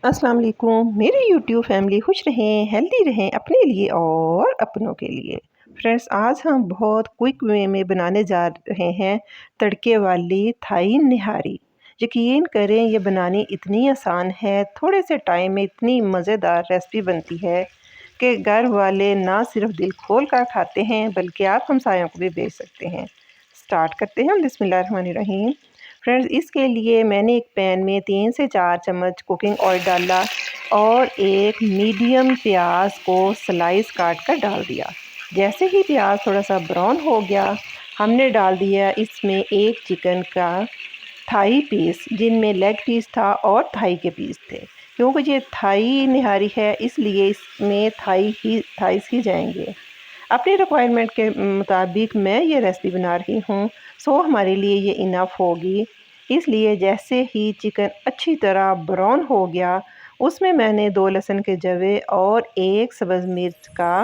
अस्सलाम वालेकुम। मेरी यूट्यूब फैमिली खुश रहें, हेल्दी रहें अपने लिए और अपनों के लिए। फ्रेंड्स, आज हम बहुत क्विक वे में बनाने जा रहे हैं तड़के वाली थाई निहारी। यकीन करें, ये बनानी इतनी आसान है, थोड़े से टाइम में इतनी मज़ेदार रेसिपी बनती है कि घर वाले ना सिर्फ दिल खोल कर खाते हैं बल्कि आप हमसायों को भी भेज सकते हैं। स्टार्ट करते हैं। बिस्मिल्लाहिर्रहमानिर्रहीम। फ्रेंड्स, इसके लिए मैंने एक पैन में 3 से 4 चम्मच कुकिंग ऑयल डाला और एक मीडियम प्याज को स्लाइस काट कर डाल दिया। जैसे ही प्याज थोड़ा सा ब्राउन हो गया, हमने डाल दिया इसमें एक चिकन का थाई पीस, जिनमें लेग पीस था और थाई के पीस थे। क्योंकि ये थाई निहारी है इसलिए इसमें थाइस ही जाएंगे। अपनी रिक्वायरमेंट के मुताबिक मैं ये रेसिपी बना रही हूँ, सो हमारे लिए ये इनफ होगी। इसलिए जैसे ही चिकन अच्छी तरह ब्राउन हो गया, उसमें मैंने 2 लहसुन के जवे और 1 सब्ज़ मिर्च का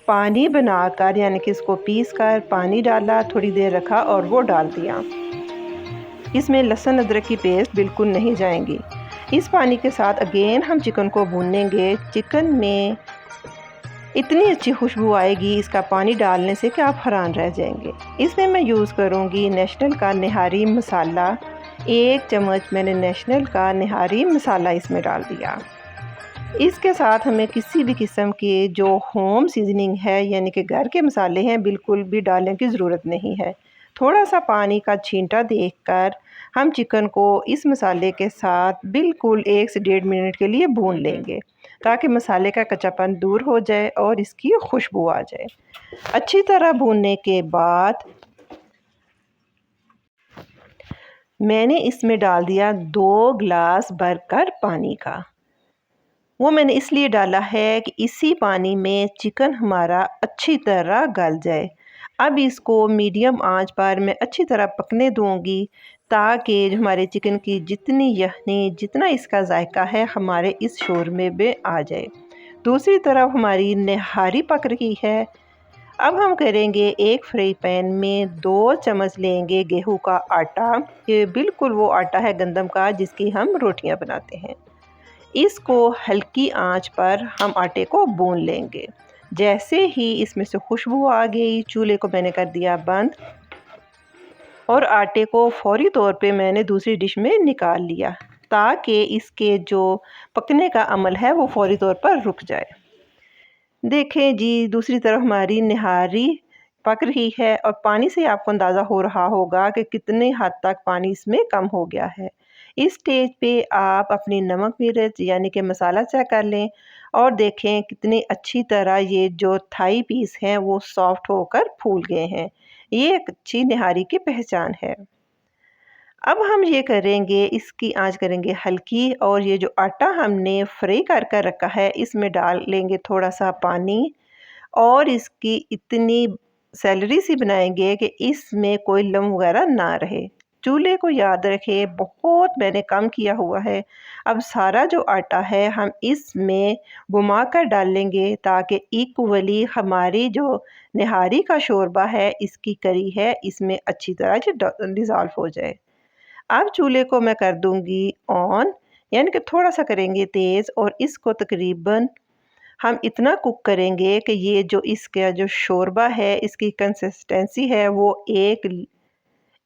पानी बनाकर, यानी कि इसको पीस कर पानी डाला, थोड़ी देर रखा और वो डाल दिया। इसमें लहसुन अदरक की पेस्ट बिल्कुल नहीं जाएंगी। इस पानी के साथ अगेन हम चिकन को भूनेंगे। चिकन में इतनी अच्छी खुशबू आएगी इसका पानी डालने से कि आप हैरान रह जाएंगे। इसमें मैं यूज़ करूँगी नेशनल का निहारी मसाला। 1 चम्मच मैंने नेशनल का निहारी मसाला इसमें डाल दिया। इसके साथ हमें किसी भी किस्म के जो होम सीजनिंग है, यानी कि घर के मसाले हैं, बिल्कुल भी डालने की ज़रूरत नहीं है। थोड़ा सा पानी का छींटा देकर हम चिकन को इस मसाले के साथ बिल्कुल 1 से 1.5 मिनट के लिए भून लेंगे, ताकि मसाले का कच्चापन दूर हो जाए और इसकी खुशबू आ जाए। अच्छी तरह भूनने के बाद मैंने इसमें डाल दिया 2 गिलास भरकर पानी का। वो मैंने इसलिए डाला है कि इसी पानी में चिकन हमारा अच्छी तरह गल जाए। अब इसको मीडियम आंच पर मैं अच्छी तरह पकने दूंगी, ताकि जो हमारे चिकन की जितनी यखनी, जितना इसका जायका है, हमारे इस शोरमे में आ जाए। दूसरी तरफ हमारी निहारी पक रही है। अब हम करेंगे, एक फ्राई पैन में 2 चम्मच लेंगे गेहूं का आटा। ये बिल्कुल वो आटा है गंदम का जिसकी हम रोटियां बनाते हैं। इसको हल्की आंच पर हम आटे को भून लेंगे। जैसे ही इसमें से खुशबू आ गई, चूल्हे को मैंने कर दिया बंद और आटे को फौरी तौर पे मैंने दूसरी डिश में निकाल लिया, ताकि इसके जो पकने का अमल है वो फौरी तौर पर रुक जाए। देखें जी, दूसरी तरफ हमारी निहारी पक रही है और पानी से आपको अंदाज़ा हो रहा होगा कि कितने हद तक पानी इसमें कम हो गया है। इस स्टेज पे आप अपनी नमक मिर्च यानी कि मसाला चेक कर लें और देखें कितनी अच्छी तरह ये जो थाई पीस हैं वो सॉफ्ट होकर फूल गए हैं। ये एक अच्छी निहारी की पहचान है। अब हम ये करेंगे, इसकी आंच करेंगे हल्की और ये जो आटा हमने फ्राई कर रखा है इसमें डाल लेंगे थोड़ा सा पानी और इसकी इतनी सैलरी सी बनाएंगे कि इसमें कोई लम वगैरह ना रहे। चूल्हे को याद रखें, बहुत मैंने कम किया हुआ है। अब सारा जो आटा है हम इसमें घुमा कर डाल लेंगे, ताकि इक्वली हमारी जो निहारी का शोरबा है, इसकी करी है, इसमें अच्छी तरह से डिज़ोल्व हो जाए। अब चूल्हे को मैं कर दूंगी ऑन, यानी कि थोड़ा सा करेंगे तेज़ और इसको तकरीबन हम इतना कुक करेंगे कि ये जो इसका जो शोरबा है, इसकी कंसिस्टेंसी है, वो एक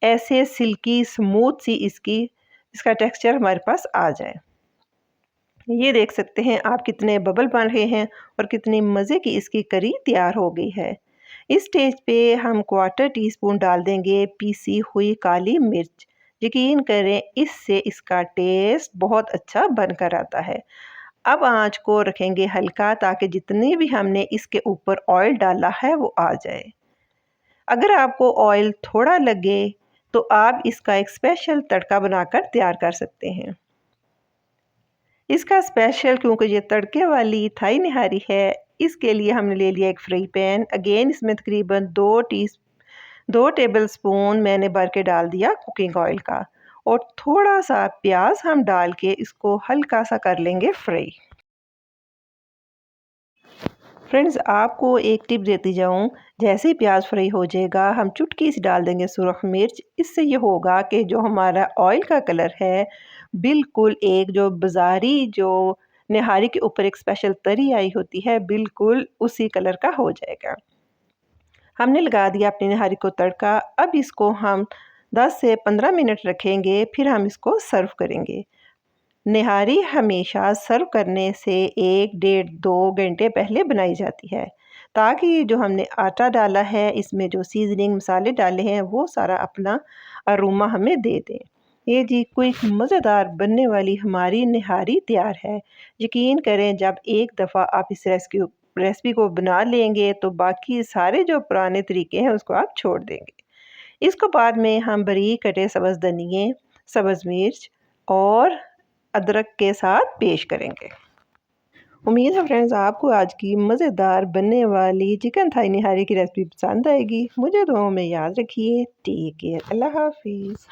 ऐसे सिल्की स्मूथ सी इसका टेक्सचर हमारे पास आ जाए। ये देख सकते हैं आप कितने बबल बन रहे हैं और कितनी मज़े की इसकी करी तैयार हो गई है। इस स्टेज पे हम 1/4 टीस्पून डाल देंगे पीसी हुई काली मिर्च। यकीन करें, इससे इसका टेस्ट बहुत अच्छा बनकर आता है। अब आंच को रखेंगे हल्का, ताकि जितनी भी हमने इसके ऊपर ऑयल डाला है वो आ जाए। अगर आपको ऑयल थोड़ा लगे तो आप इसका एक स्पेशल तड़का बनाकर तैयार कर सकते हैं। इसका स्पेशल, क्योंकि ये तड़के वाली थाई निहारी है, इसके लिए हमने ले लिया एक फ्राई पैन। अगेन इसमें तकरीबन 2 टेबल स्पून मैंने भर के डाल दिया कुकिंग ऑयल का और थोड़ा सा प्याज हम डाल के इसको हल्का सा कर लेंगे फ्राई। फ्रेंड्स, आपको एक टिप देती जाऊं। जैसे ही प्याज फ्राई हो जाएगा हम चुटकी से डाल देंगे सुरख मिर्च। इससे ये होगा कि जो हमारा ऑयल का कलर है बिल्कुल एक जो बाज़ारी जो निहारी के ऊपर एक स्पेशल तरी आई होती है बिल्कुल उसी कलर का हो जाएगा। हमने लगा दिया अपनी निहारी को तड़का। अब इसको हम 10 से 15 मिनट रखेंगे, फिर हम इसको सर्व करेंगे। निहारी हमेशा सर्व करने से 1 डेढ़ 2 घंटे पहले बनाई जाती है, ताकि जो हमने आटा डाला है इसमें जो सीजनिंग मसाले डाले हैं वो सारा अपना अरोमा हमें दे दें। ये जी कोई मज़ेदार बनने वाली हमारी निहारी तैयार है। यकीन करें, जब एक दफ़ा आप इस रेसिपी को बना लेंगे तो बाकी सारे जो पुराने तरीके हैं उसको आप छोड़ देंगे। इसको बाद में हम बारीक कटे सब्ज़ धनिए, सब्ज़ मिर्च और अदरक के साथ पेश करेंगे। उम्मीद है फ्रेंड्स आपको आज की मज़ेदार बनने वाली चिकन थाई निहारी की रेसिपी पसंद आएगी। मुझे दुआओं में याद रखिए। Take care. अल्लाह हाफिज़।